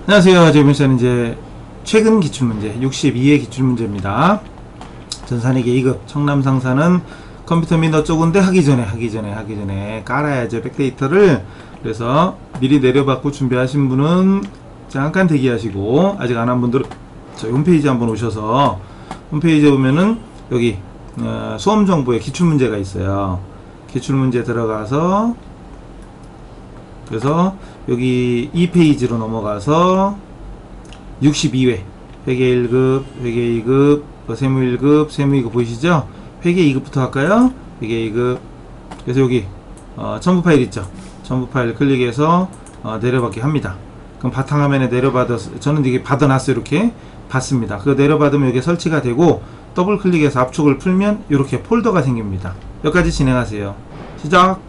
안녕하세요. 지금 이제 최근 기출문제 62회 기출문제입니다. 전산회계 2급 청남상사는 컴퓨터 및 어쩌고인데 하기 전에 깔아야죠. 백데이터를. 그래서 미리 내려받고 준비하신 분은 잠깐 대기하시고, 아직 안 한 분들은 저희 홈페이지 한번 오셔서, 홈페이지에 보면은 여기 수험정보에 기출문제가 있어요. 기출문제 들어가서, 그래서 여기 2페이지로 넘어가서 62회 회계 1급, 회계 2급, 세무 1급, 세무 2급 보이시죠? 회계 2급부터 할까요? 회계 2급. 그래서 여기 첨부 파일 있죠? 첨부 파일 클릭해서 내려받기 합니다. 그럼 바탕화면에 내려받아서, 저는 이게 받아놨어요. 이렇게 받습니다. 그거 내려받으면 여기 설치가 되고, 더블 클릭해서 압축을 풀면 이렇게 폴더가 생깁니다. 여기까지 진행하세요. 시작.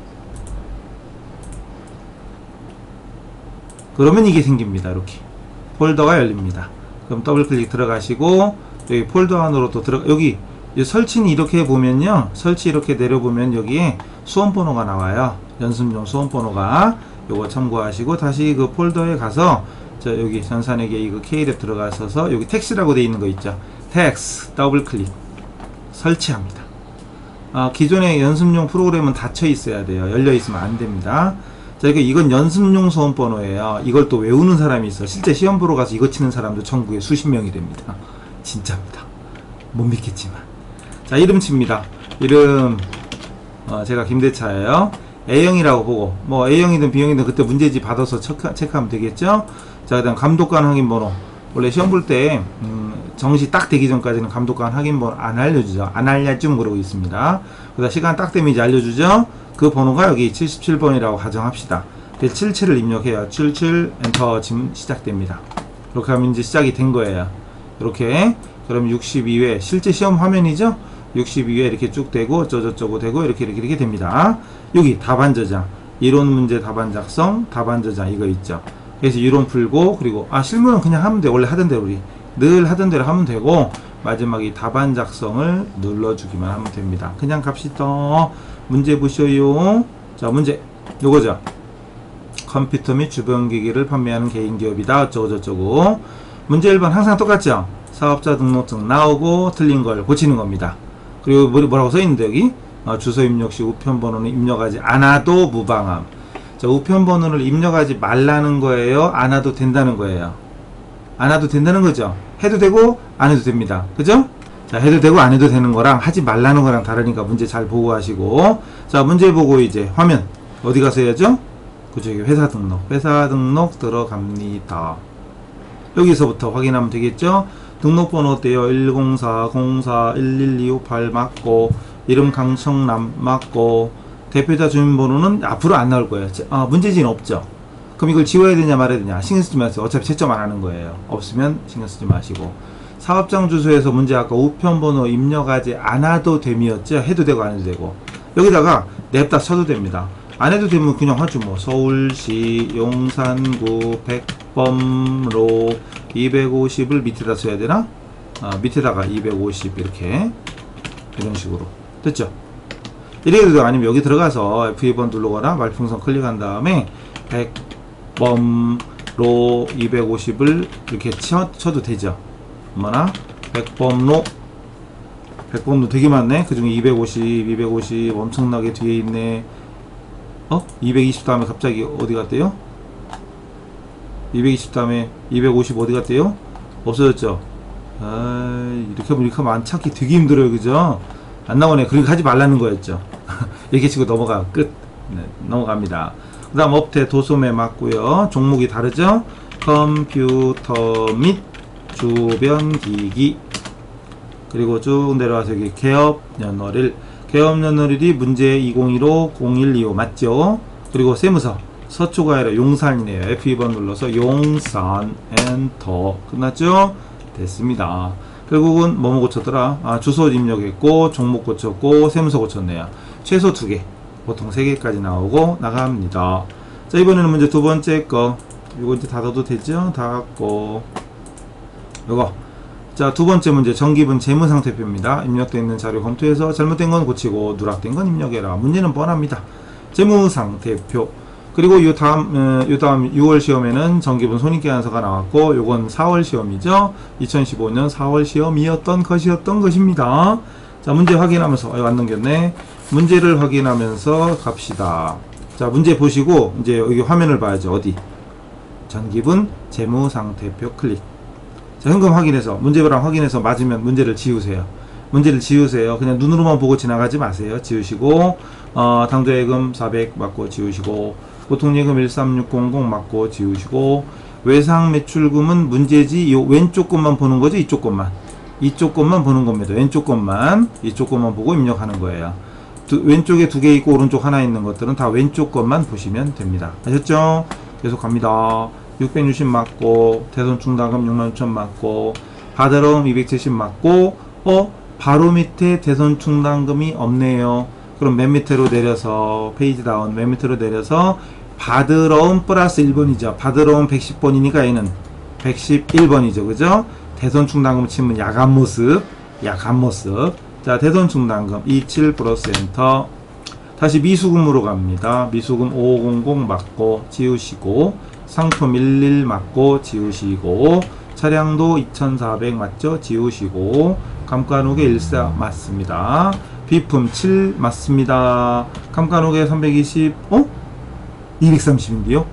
그러면 이게 생깁니다. 이렇게 폴더가 열립니다. 그럼 더블 클릭 들어가시고, 여기 폴더 안으로 또 여기 설치는 이렇게 보면요, 설치 이렇게 내려보면 여기에 수험번호가 나와요. 연습용 수험번호가. 요거 참고하시고 다시 그 폴더에 가서 여기 전산회계 이거 K랩 들어가셔서 여기 텍스라고 되어 있는 거 있죠. 텍스 더블 클릭 설치합니다. 기존의 연습용 프로그램은 닫혀 있어야 돼요. 열려 있으면 안 됩니다. 자, 이건 연습용 수험번호예요. 이걸 또 외우는 사람이 있어. 실제 시험 보러 가서 이거 치는 사람도 전국에 수십 명이 됩니다. 진짜입니다. 못 믿겠지만. 자, 이름 칩니다. 이름 제가 김대차예요. A형이라고 보고, 뭐 A형이든 B형이든 그때 문제지 받아서 체크하면 되겠죠. 자, 그다음 감독관 확인번호. 원래 시험 볼 때 정시 딱 되기 전까지는 감독관 확인번호 안 알려주죠. 안 알려줌 그러고 있습니다. 그다음 시간 딱 되면 이제 알려주죠. 그 번호가 여기 77번이라고 가정합시다. 77을 입력해요. 77 엔터 지금 시작됩니다. 이렇게 하면 이제 시작이 된 거예요. 이렇게. 그럼 62회 실제 시험 화면이죠. 62회 이렇게 쭉 되고 어쩌고저쩌고 되고 이렇게 됩니다. 여기 답안 저장, 이론 문제 답안 작성, 답안 저장 이거 있죠. 그래서 이론 풀고, 그리고 실무는 그냥 하면 돼. 원래 하던 대로 우리 늘 하던 대로 하면 되고, 마지막에 답안 작성을 눌러주기만 하면 됩니다. 그냥 갑시다. 문제 보셔요. 자, 문제 요거죠. 컴퓨터 및 주변 기기를 판매하는 개인 기업이다. 어쩌고저쩌고. 문제 1번 항상 똑같죠. 사업자 등록증 나오고 틀린 걸 고치는 겁니다. 그리고 뭐라고 써있는데 여기 주소 입력 시 우편번호는 입력하지 않아도 무방함. 자, 우편번호를 입력하지 말라는 거예요? 안 해도 된다는 거예요? 안 해도 된다는 거죠. 해도 되고 안 해도 됩니다. 그죠? 자, 해도 되고 안 해도 되는 거랑 하지 말라는 거랑 다르니까 문제 잘 보고 하시고. 자, 문제 보고 이제 화면 어디 가서 해야죠? 그죠? 회사 등록 들어갑니다. 여기서부터 확인하면 되겠죠? 등록번호 어때요? 10404112558 맞고, 이름 강청남 맞고, 대표자 주민번호는 앞으로 안 나올 거예요. 문제지는 없죠. 그럼 이걸 지워야 되냐 말아야 되냐 신경 쓰지 마세요. 어차피 채점 안 하는 거예요. 없으면 신경 쓰지 마시고. 사업장 주소에서 문제 아까 우편번호 입력하지 않아도 됨이었죠. 해도 되고 안 해도 되고. 여기다가 냅다 쳐도 됩니다. 안 해도 되면 그냥 하죠. 뭐 서울시 용산구 백범로 250을 밑에다 써야 되나? 밑에다가 250 이렇게 이런 식으로 됐죠? 이렇게 돼도, 아니면 여기 들어가서 F2번 누르거나 말풍선 클릭한 다음에 백범로 250을 이렇게 쳐도 되죠. 얼마나? 백범로 되게 많네. 그 중에 250 엄청나게 뒤에 있네. 220 다음에 갑자기 어디 갔대요? 220 다음에 250 어디 갔대요? 없어졌죠? 이렇게 하면 안 찾기 되게 힘들어요. 그죠? 안 나오네. 그러니까 하지 말라는 거였죠. 이렇게 치고 넘어가. 끝. 네, 넘어갑니다. 그 다음 업태 도소매 맞고요. 종목이 다르죠? 컴퓨터 및 주변 기기. 그리고 쭉 내려와서 여기 개업 연월일. 개업 연월일이 문제 2015 0125 맞죠? 그리고 세무서 서초가 아니라 용산이네요. F2번 눌러서 용산 엔터. 끝났죠? 됐습니다. 결국은 뭐뭐 고쳤더라? 주소 입력했고, 종목 고쳤고, 세무서 고쳤네요. 최소 2개, 보통 3개까지 나오고 나갑니다. 자, 이번에는 문제 두 번째 거. 이거 이제 닫아도 되죠? 닫고. 요거. 자, 두 번째 문제 정기분 재무상태표입니다. 입력되어 있는 자료 검토해서 잘못된 건 고치고 누락된 건 입력해라. 문제는 뻔합니다. 재무상태표. 그리고 요 다음 6월 시험에는 정기분 손익계산서가 나왔고, 요건 4월 시험이죠. 2015년 4월 시험이었던 것입니다. 자, 문제 확인하면서, 안 넘겼네. 문제를 확인하면서 갑시다. 자, 문제 보시고, 이제 여기 화면을 봐야죠. 어디? 전기분 재무상태표 클릭. 자, 현금 확인해서, 문제랑 확인해서 맞으면 문제를 지우세요. 그냥 눈으로만 보고 지나가지 마세요. 지우시고, 당좌예금 400 맞고 지우시고, 보통예금 13600 맞고 지우시고, 외상매출금은 문제지, 요 왼쪽 것만 보는 거죠. 이쪽 것만 보는 겁니다. 왼쪽 것만, 이쪽 것만 보고 입력하는 거예요. 왼쪽에 2개 있고 오른쪽 하나 있는 것들은 다 왼쪽 것만 보시면 됩니다. 아셨죠? 계속 갑니다. 660 맞고, 대손충당금 66,000 맞고, 바다로움 270 맞고, 바로 밑에 대손충당금이 없네요. 그럼 맨 밑으로 내려서, 페이지 다운 맨 밑으로 내려서, 받으러움 플러스 1번이죠. 받으러움 110번이니까 얘는 111번이죠. 그죠? 대손충당금 치면 야간 모습. 자, 대손충당금 27 플러스 엔터. 다시 미수금으로 갑니다. 미수금 5500 맞고 지우시고, 상품 11 맞고 지우시고, 차량도 2400 맞죠? 지우시고, 감가노계 14 맞습니다. 비품 7 맞습니다. 감가노계 320, 230인데요?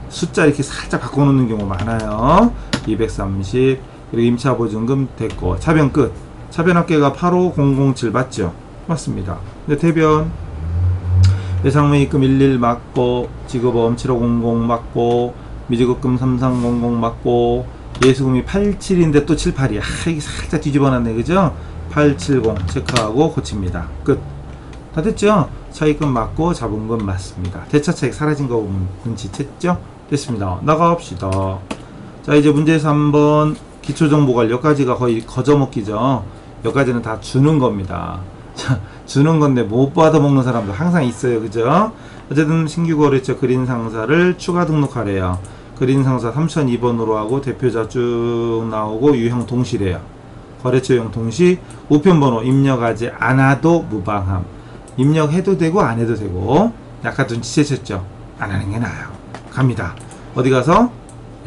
숫자 이렇게 살짝 바꿔놓는 경우 많아요. 230, 그리고 임차보증금 됐고, 차변 끝. 차변합계가 85007 맞죠? 맞습니다. 근데 대변, 예상매입금 11 맞고, 지급보험 7500 맞고, 미지급금 3300 맞고, 예수금이 87인데 또 78이야. 이게 살짝 뒤집어놨네. 그죠? 870 체크하고 고칩니다. 끝. 다 됐죠? 차입금 맞고 자본금 맞습니다. 대차 차익 사라진 거 보면 눈치챘죠? 됐습니다. 나갑시다. 자, 이제 문제 3번 기초정보관 여기까지가 거의 거저먹기죠. 여기까지는 다 주는 겁니다. 자, 주는 건데 못 받아먹는 사람도 항상 있어요. 그죠? 어쨌든 신규 거래처 그린 상사를 추가 등록하래요. 그린 상사 3002번으로 하고 대표자 쭉 나오고 유형 동시래요. 거래처용 동시, 우편번호 입력하지 않아도 무방함. 입력해도 되고 안 해도 되고. 약간 눈치채셨죠? 안 하는 게 나아요. 갑니다. 어디 가서?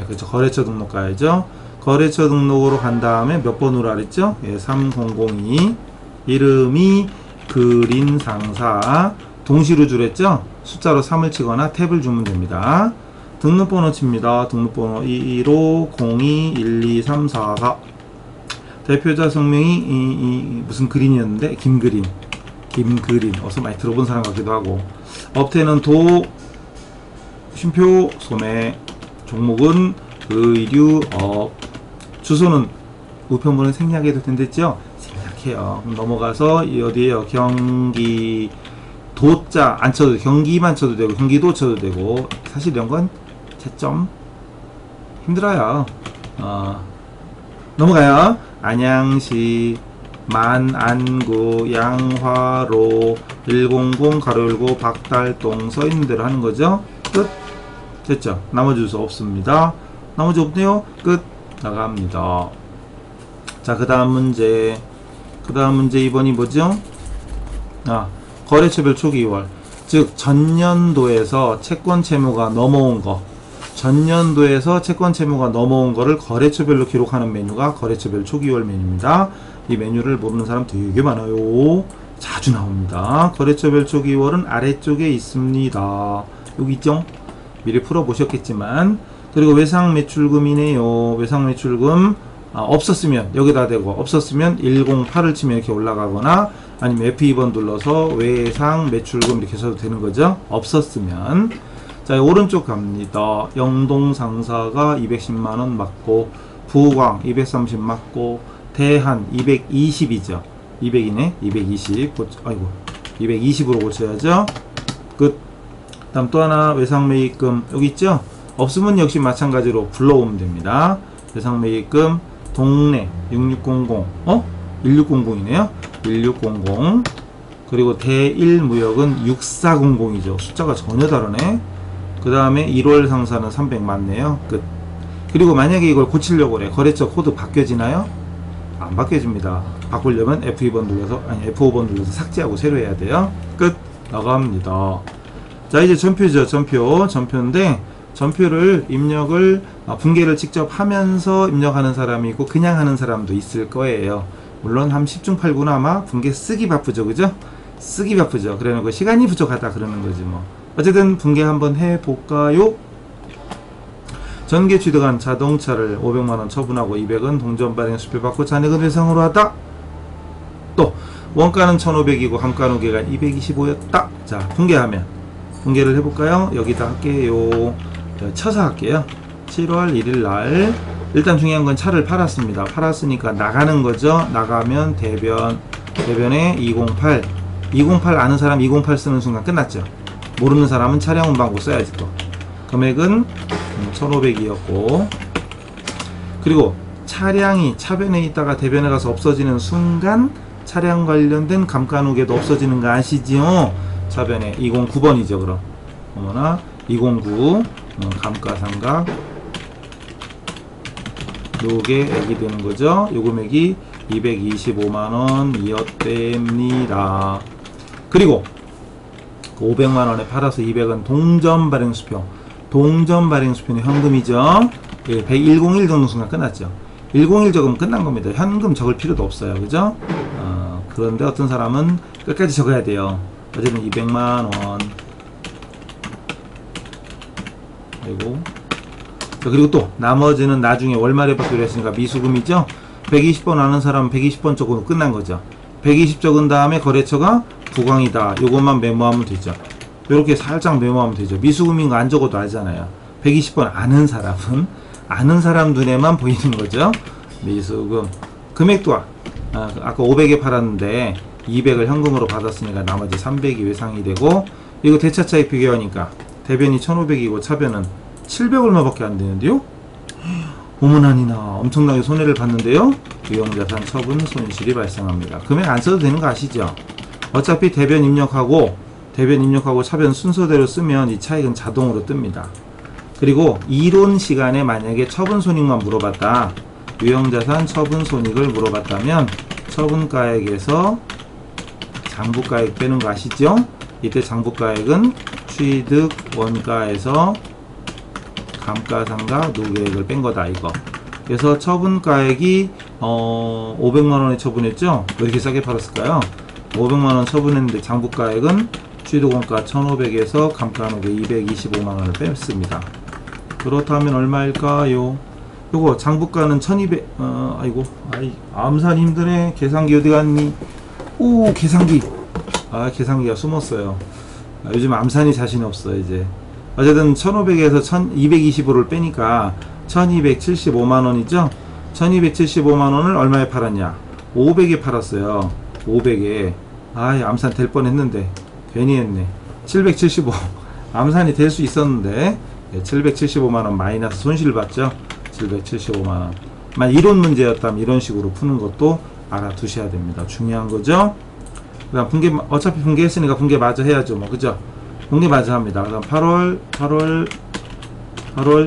그렇죠. 거래처 등록 가야죠. 거래처 등록으로 간 다음에 몇 번으로 하랬죠? 3002. 이름이 그린 상사. 동시로 주랬죠? 숫자로 3을 치거나 탭을 주면 됩니다. 등록번호 칩니다. 등록번호 215021234. 대표자 성명이 무슨 그린이었는데 김그린. 어서 많이 들어본 사람 같기도 하고. 업태는 도, 쉼표, 소매, 종목은 의류업. 주소는 우편번호 생략해도 된댔죠? 생략해요. 그럼 넘어가서 어디에요? 경기 도자 안 쳐도 경기만 쳐도 되고 경기도 쳐도 되고. 사실 이런 건 채점 힘들어요. 넘어가요. 안양시 만안구 양화로 100 가로 열고 박달동 써있는 대로 하는 거죠. 끝. 됐죠. 나머지 주소 없습니다. 나머지 없네요. 끝. 나갑니다. 자, 그 다음 문제 2번이 뭐죠? 거래처별 초기월. 즉 전년도에서 채권 채무가 넘어온 거, 거를 거래처별로 기록하는 메뉴가 거래처별 초기월 메뉴입니다. 이 메뉴를 모르는 사람 되게 많아요. 자주 나옵니다. 거래처별 초기월은 아래쪽에 있습니다. 여기 있죠? 미리 풀어보셨겠지만. 그리고 외상매출금이네요. 외상매출금 없었으면 여기다 대고, 없었으면 108을 치면 이렇게 올라가거나, 아니면 F2번 눌러서 외상매출금 이렇게 써도 되는 거죠. 없었으면. 자, 오른쪽 갑니다. 영동상사가 210만원 맞고, 부광 230 맞고, 대한 220이죠. 200이네. 220. 아이고, 220으로 고쳐야죠. 끝. 다음 또 하나 외상매입금 여기 있죠? 없으면 역시 마찬가지로 불러오면 됩니다. 외상매입금 동래 6600. 1600이네요. 1600. 그리고 대1무역은 6400이죠. 숫자가 전혀 다르네. 그 다음에 1월 상사는 300 맞네요. 끝. 그리고 만약에 이걸 고치려고 그래. 거래처 코드 바뀌어지나요? 안 바뀌어집니다. 바꾸려면 F2번 눌러서, 아니 F5번 눌러서 삭제하고 새로 해야 돼요. 끝. 나갑니다. 자, 이제 전표죠. 전표인데 전표를 입력을 분계를 직접 하면서 입력하는 사람이 있고 그냥 하는 사람도 있을 거예요. 물론 한 10중 8구는 아마 분계 쓰기 바쁘죠. 그죠? 쓰기 바쁘죠. 그래놓고 시간이 부족하다 그러는 거지 뭐. 어쨌든 분계 한번 해볼까요? 전개 취득한 자동차를 500만원 처분하고 200은 동전 발행 수표 받고 잔액은 외상으로 하다. 또 원가는 1500이고 감가 누계가 225였다. 자, 분계하면 분계를 해볼까요? 여기다 할게요. 쳐서 할게요. 7월 1일 날 일단 중요한 건 차를 팔았습니다. 팔았으니까 나가는 거죠. 나가면 대변에 208 아는 사람 208 쓰는 순간 끝났죠. 모르는 사람은 차량 운반고 써야지 또. 금액은 1500이었고 그리고 차량이 차변에 있다가 대변에 가서 없어지는 순간 차량 관련된 감가누계도 없어지는 거 아시지요? 차변에 209번이죠. 그럼 어머나 209 감가상각 누계액이 되는 거죠. 요 금액이 225만원이었답니다. 그리고 500만원에 팔아서 200은 동전 발행수표. 동전 발행수표는 현금이죠. 101 적는 순간 끝났죠. 101 적으면 끝난 겁니다. 현금 적을 필요도 없어요. 그죠? 그런데 어떤 사람은 끝까지 적어야 돼요. 어쨌든 200만원. 그리고 또 나머지는 나중에 월말에 받기로 했으니까 미수금이죠. 120번 아는 사람은 120번 적으면 끝난 거죠. 120 적은 다음에 거래처가 부강이다. 요것만 메모하면 되죠. 요렇게 살짝 메모하면 되죠. 미수금인 거 안 적어도 알잖아요. 120번 아는 사람은 아는 사람 눈에만 보이는 거죠. 미수금 금액도 아까 500에 팔았는데 200을 현금으로 받았으니까 나머지 300이 외상이 되고 이거 대차차익 비교하니까 대변이 1500이고 차변은 700 얼마밖에 안 되는데요. 어머나니나 엄청나게 손해를 봤는데요. 유형자산 처분 손실이 발생합니다. 금액 안 써도 되는 거 아시죠? 어차피 대변 입력하고 차변 순서대로 쓰면 이 차익은 자동으로 뜹니다. 그리고 이론 시간에 만약에 처분 손익만 물어봤다. 유형자산 처분 손익을 물어봤다면 처분가액에서 장부가액 빼는 거 아시죠? 이때 장부가액은 취득 원가에서 감가상각 누계액을 뺀 거다 이거. 그래서 처분가액이 500만원에 처분했죠? 왜 이렇게 싸게 팔았을까요? 500만원 처분했는데 장부가액은 취득원가 1500에서 감가누계 225만원을 뺐습니다. 그렇다면 얼마일까요? 요거 장부가는 1200 암산 힘드네. 계산기 어디 갔니? 오, 계산기. 계산기가 숨었어요. 요즘 암산이 자신 없어 이제. 어쨌든 1500에서 1225를 빼니까 1275만원이죠. 1275만원을 얼마에 팔았냐? 500에 팔았어요. 500에. 암산 될 뻔했는데 괜히 했네. 775 암산이 될 수 있었는데 775만원 마이너스 손실 봤죠. 775만원. 이론 문제였다면 이런 식으로 푸는 것도 알아두셔야 됩니다. 중요한 거죠. 그다음 분계, 어차피 분계했으니까 분계 마저 해야죠. 뭐 그죠? 분계 마저 합니다. 그다음 8월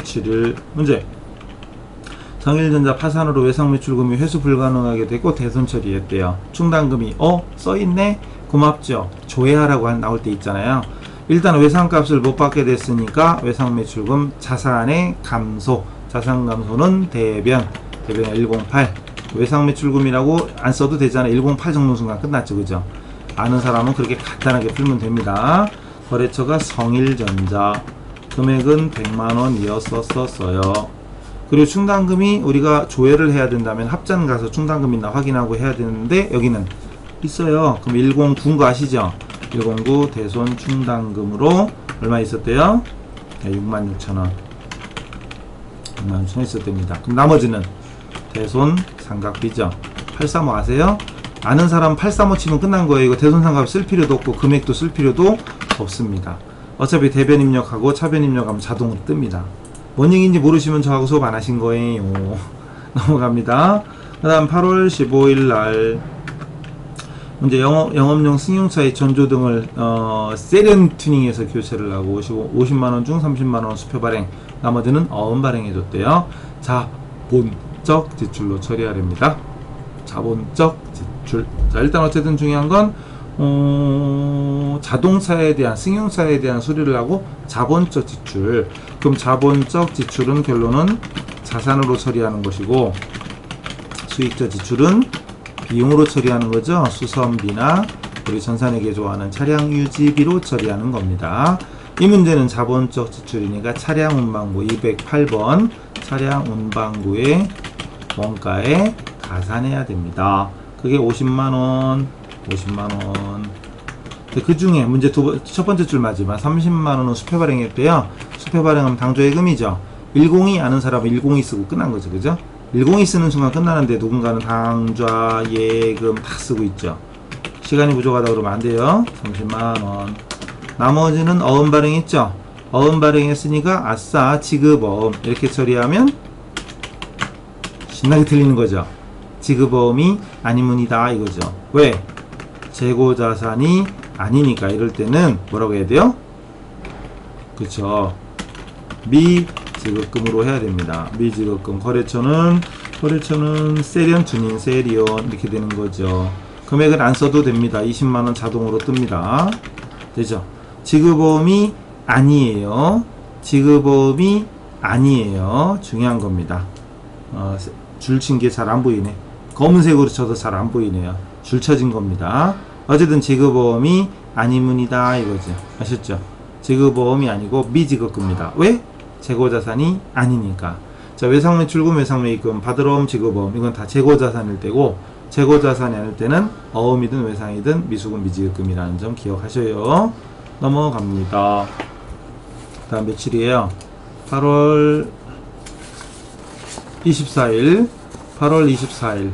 7일 문제. 성일전자 파산으로 외상매출금이 회수 불가능하게 되고 대손 처리했대요. 충당금이 써있네? 고맙죠. 조회하라고 나올 때 있잖아요. 일단 외상값을 못 받게 됐으니까 외상매출금 자산의 감소. 자산 감소는 대변 108. 외상매출금이라고 안 써도 되잖아요. 108 적는 순간 끝났죠. 그죠? 아는 사람은 그렇게 간단하게 풀면 됩니다. 거래처가 성일전자. 금액은 100만원이었었어요. 그리고 충당금이 우리가 조회를 해야 된다면 합산 가서 충당금 있나 확인하고 해야 되는데 여기는 있어요. 그럼 109인 거 아시죠? 109 대손 충당금으로 얼마 있었대요? 66,000원. 66,000원 있었답니다. 그럼 나머지는 대손 상각비죠. 835 아세요? 아는 사람 835 치면 끝난 거예요. 이거 대손 상각 쓸 필요도 없고 금액도 쓸 필요도 없습니다. 어차피 대변 입력하고 차변 입력하면 자동으로 뜹니다. 뭔 얘기인지 모르시면 저하고 수업 안 하신 거예요. 넘어갑니다. 그 다음 8월 15일 날 문제 영업용 승용차의 전조등을 세련 튜닝해서 교체를 하고 50만원 중 30만원 수표 발행, 나머지는 어음 발행해줬대요. 자본적 지출로 처리하랍니다. 자본적 지출. 자, 일단 어쨌든 중요한 건 자동차에 대한 승용차에 대한 수리를 하고 자본적 지출. 그럼 자본적 지출은 결론은 자산으로 처리하는 것이고 수익적 지출은 비용으로 처리하는 거죠. 수선비나 우리 전산회계 좋아하는 차량 유지비로 처리하는 겁니다. 이 문제는 자본적 지출이니까 차량 운반구 208번 차량 운반구의 원가에 가산해야 됩니다. 그게 50만원, 50만원. 그 중에 문제 첫 번째 줄 맞지만 30만원은 수표 발행했대요. 수표 발행하면 당조예금이죠. 102 아는 사람은 102 쓰고 끝난 거죠. 그죠? 102 쓰는 순간 끝나는데 누군가는 당좌, 예금 다 쓰고 있죠. 시간이 부족하다 그러면 안 돼요. 30만원. 나머지는 어음 발행했죠. 어음 발행했으니까 아싸 지급어음 이렇게 처리하면 신나게 틀리는 거죠. 지급어음이 아니문이다 이거죠. 왜? 재고자산이 아니니까. 이럴 때는 뭐라고 해야 돼요? 그쵸. 미지급금으로 해야 됩니다. 미지급금. 거래처는 세련 준인 세리온 이렇게 되는 거죠. 금액을 안 써도 됩니다. 20만원 자동으로 뜹니다. 되죠? 지급어음이 아니에요. 지급어음이 아니에요. 중요한 겁니다. 줄 친 게 잘 안 보이네. 검은색으로 쳐도 잘 안 보이네요. 줄 쳐진 겁니다. 어쨌든 지급어음이 아니문이다 이거죠. 아셨죠? 지급어음이 아니고 미지급금입니다. 왜? 재고자산이 아니니까. 자, 외상매출금, 외상매입금, 받을어음, 지급어음 이건 다 재고자산일 때고 재고자산이 아닐 때는 어음이든 외상이든 미수금, 미지급금이라는 점 기억하셔요. 넘어갑니다. 다음 며칠이에요? 8월 24일. 8월 24일.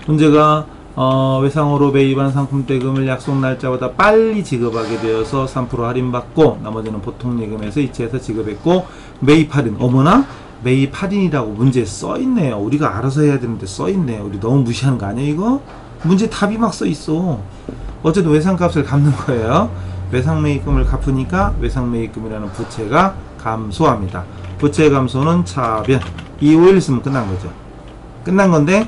문제가 외상으로 매입한 상품 대금을 약속 날짜보다 빨리 지급하게 되어서 3% 할인받고 나머지는 보통 예금에서 이체해서 지급했고 매입 할인. 어머나? 매입 할인이라고 문제에 써있네요. 우리가 알아서 해야 되는데 써있네요. 우리 너무 무시하는 거 아니에요 이거? 문제 답이 막 써있어. 어쨌든 외상값을 갚는 거예요. 외상매입금을 갚으니까 외상매입금이라는 부채가 감소합니다. 부채 감소는 차변 251 쓰면 끝난 거죠. 끝난 건데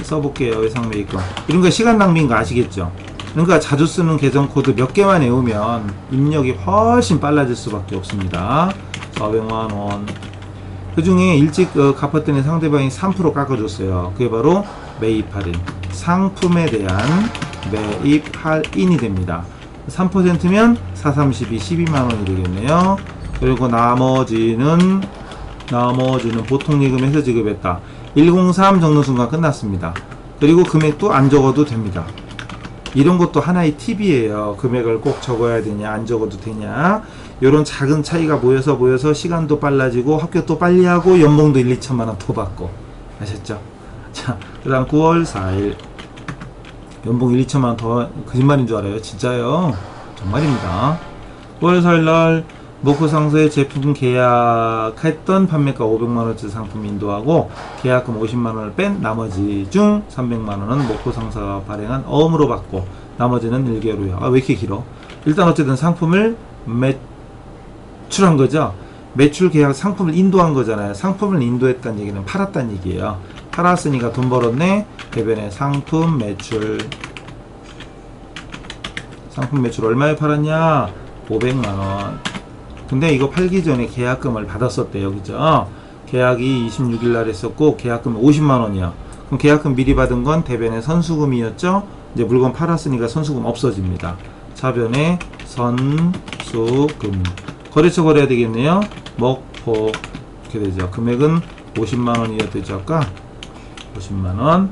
써볼게요. 외상매입금 이런 거 시간 낭비인 거 아시겠죠? 그러니까 자주 쓰는 계정 코드 몇 개만 외우면 입력이 훨씬 빨라질 수밖에 없습니다. 400만원. 그 중에 일찍 갚았더니 상대방이 3% 깎아줬어요. 그게 바로 매입 할인. 상품에 대한 매입 할인이 됩니다. 3%면 4, 32, 12만원이 되겠네요. 그리고 나머지는 보통 예금에서 지급했다. 103 적는 순간 끝났습니다. 그리고 금액도 안 적어도 됩니다. 이런 것도 하나의 팁이에요. 금액을 꼭 적어야 되냐 안 적어도 되냐 이런 작은 차이가 모여서 시간도 빨라지고 합격도 빨리 하고 연봉도 1, 2천만원 더 받고 아셨죠? 자, 그 다음 9월 4일 연봉 1, 2천만원 더 거짓말인 줄 알아요? 진짜요? 정말입니다. 9월 4일날 모코상사의 제품 계약했던 판매가 500만원짜리 상품 인도하고 계약금 50만원을 뺀 나머지 중 300만원은 모코상사가 발행한 어음으로 받고 나머지는 1개월 후에. 왜 이렇게 길어? 일단 어쨌든 상품을 매출한 거죠. 매출 계약 상품을 인도한 거잖아요. 상품을 인도했다는 얘기는 팔았다는 얘기예요. 팔았으니까 돈 벌었네. 대변에 상품 매출. 상품 매출 얼마에 팔았냐? 500만원. 근데 이거 팔기 전에 계약금을 받았었대요. 그죠? 계약이 26일날 했었고 계약금 50만원이야. 그럼 계약금 미리 받은 건 대변의 선수금이었죠? 이제 물건 팔았으니까 선수금 없어집니다. 차변의 선수금. 거래처 거래야 되겠네요. 먹포. 이렇게 되죠. 금액은 50만원이었죠. 아까 50만원.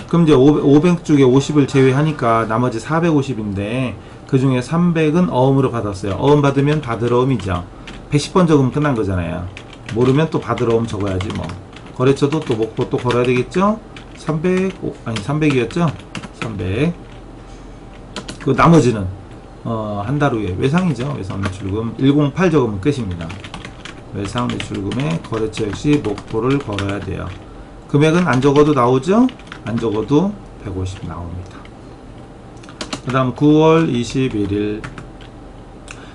그럼 이제 500 중에 50을 제외하니까 나머지 450인데 그 중에 300은 어음으로 받았어요. 어음 받으면 받을어음이죠. 110번 적으면 끝난 거잖아요. 모르면 또 받을어음 적어야지 뭐. 거래처도 또 목포 또 걸어야 되겠죠? 300이었죠? 300. 그 나머지는 한 달 후에 외상이죠. 외상 매출금 108 적으면 끝입니다. 외상 매출금에 거래처 역시 목포를 걸어야 돼요. 금액은 안 적어도 나오죠? 안 적어도 150 나옵니다. 그 다음 9월 21일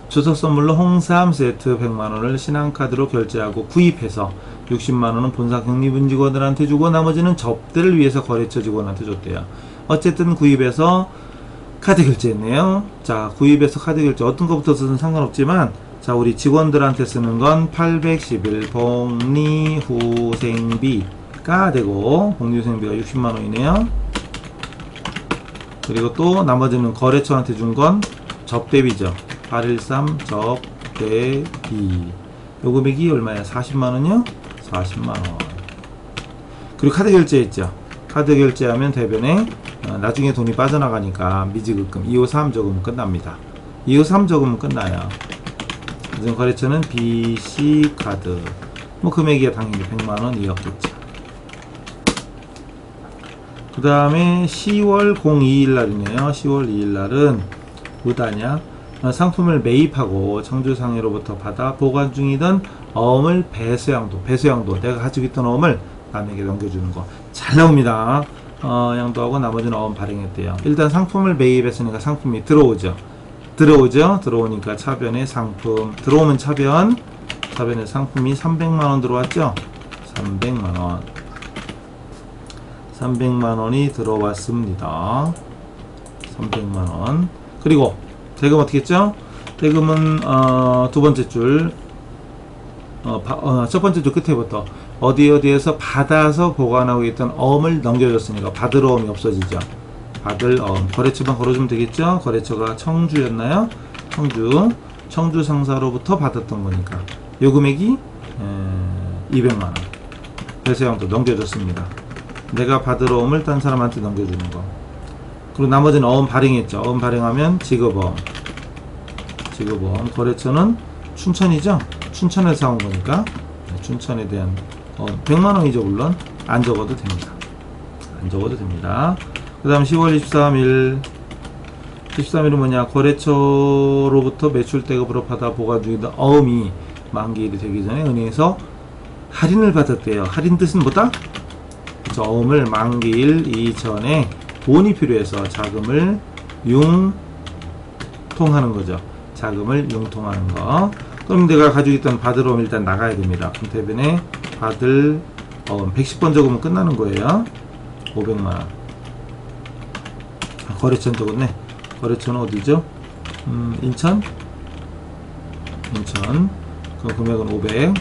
추석 선물로 홍삼 세트 100만원을 신한카드로 결제하고 구입해서 60만원은 본사 경리분 직원들한테 주고 나머지는 접대를 위해서 거래처 직원한테 줬대요. 어쨌든 구입해서 카드 결제했네요. 자, 구입해서 카드 결제 어떤 것부터 쓰든 상관없지만, 자, 우리 직원들한테 쓰는 건 811 복리후생비가 되고, 복리후생비가 60만원이네요. 그리고 또 나머지는 거래처한테 준 건 접대비죠. 813 접대비. 요 금액이 얼마야? 40만원이요? 40만원. 그리고 카드 결제했죠. 카드 결제하면 대변에 나중에 돈이 빠져나가니까 미지급금 253 적으면 끝납니다. 253 적으면 끝나요. 그래서 거래처는 BC카드. 뭐 금액이 당연히 100만원이었겠죠. 그 다음에 10월 02일 날이네요. 10월 2일 날은 뭐다냐? 상품을 매입하고 청주상해로부터 받아 보관 중이던 어음을 배수양도 내가 가지고 있던 어음을 남에게 넘겨주는 거 잘 나옵니다. 양도하고 나머지는 어음 발행했대요. 일단 상품을 매입했으니까 상품이 들어오죠. 들어오니까 차변에 상품 들어오면 차변에 상품이 300만원 들어왔죠. 300만원이 들어왔습니다. 300만원. 그리고 대금 어떻게 했죠? 대금은 두 번째 줄 첫 번째 줄 끝에부터 어디에서 받아서 보관하고 있던 어음을 넘겨줬으니까 받을 어음이 없어지죠. 받을 어음. 거래처만 걸어주면 되겠죠? 거래처가 청주였나요? 청주 상사로부터 받았던 거니까 요 금액이 200만원 배수양도 넘겨줬습니다. 내가 받을 어음을 딴 사람한테 넘겨주는 거. 그리고 나머지는 어음 발행했죠. 어음 발행하면 지급어음. 거래처는 춘천이죠. 춘천에서 사온 거니까 춘천에 대한 100만원이죠. 물론 안 적어도 됩니다. 그 다음 10월 23일은 뭐냐? 거래처로부터 매출대급으로 받아 보관 중이던 어음이 만기일이 되기 전에 은행에서 할인을 받았대요. 할인 뜻은 뭐다? 어음을 만기일 이전에 돈이 필요해서 자금을 융통하는 거죠. 그럼 내가 가지고 있던 받을 어음 일단 나가야 됩니다. 그럼 대변에 받을 어음 110번 적으면 끝나는 거예요. 500만원. 거래처는 적었네. 거래처는 어디죠? 인천. 그 금액은 500.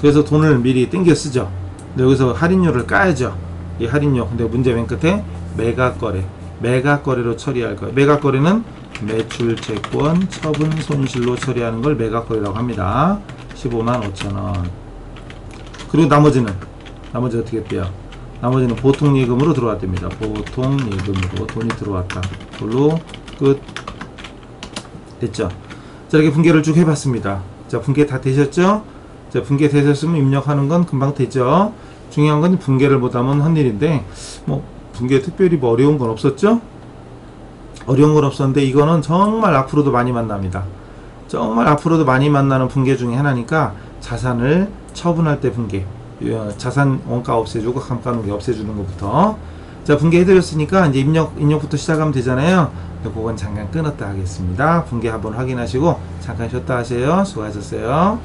그래서 돈을 미리 땡겨 쓰죠. 여기서 할인료를 까야죠. 이 할인료. 근데 문제 맨 끝에 매각거래로 처리할 거예요. 매각거래는 매출, 채권, 처분, 손실로 처리하는 걸 매각거래라고 합니다. 155만5천원. 그리고 나머지 어떻게 돼요? 나머지는 보통예금으로 들어왔답니다. 보통예금으로 돈이 들어왔다. 그걸로 끝. 됐죠? 자, 이렇게 분개를 쭉 해봤습니다. 자, 분개 다 되셨죠? 자, 분개 되셨으면 입력하는 건 금방 되죠? 중요한 건 분개를 못하면 한 일인데, 분개 특별히 어려운 건 없었죠? 어려운 건 없었는데, 이거는 정말 앞으로도 많이 만납니다. 정말 앞으로도 많이 만나는 분개 중에 하나니까, 자산을 처분할 때 분개. 자산 원가 없애주고, 감가노기 없애주는 것부터. 자, 분개 해드렸으니까, 이제 입력부터 시작하면 되잖아요. 그건 잠깐 끊었다 하겠습니다. 분개 한번 확인하시고, 잠깐 쉬었다 하세요. 수고하셨어요.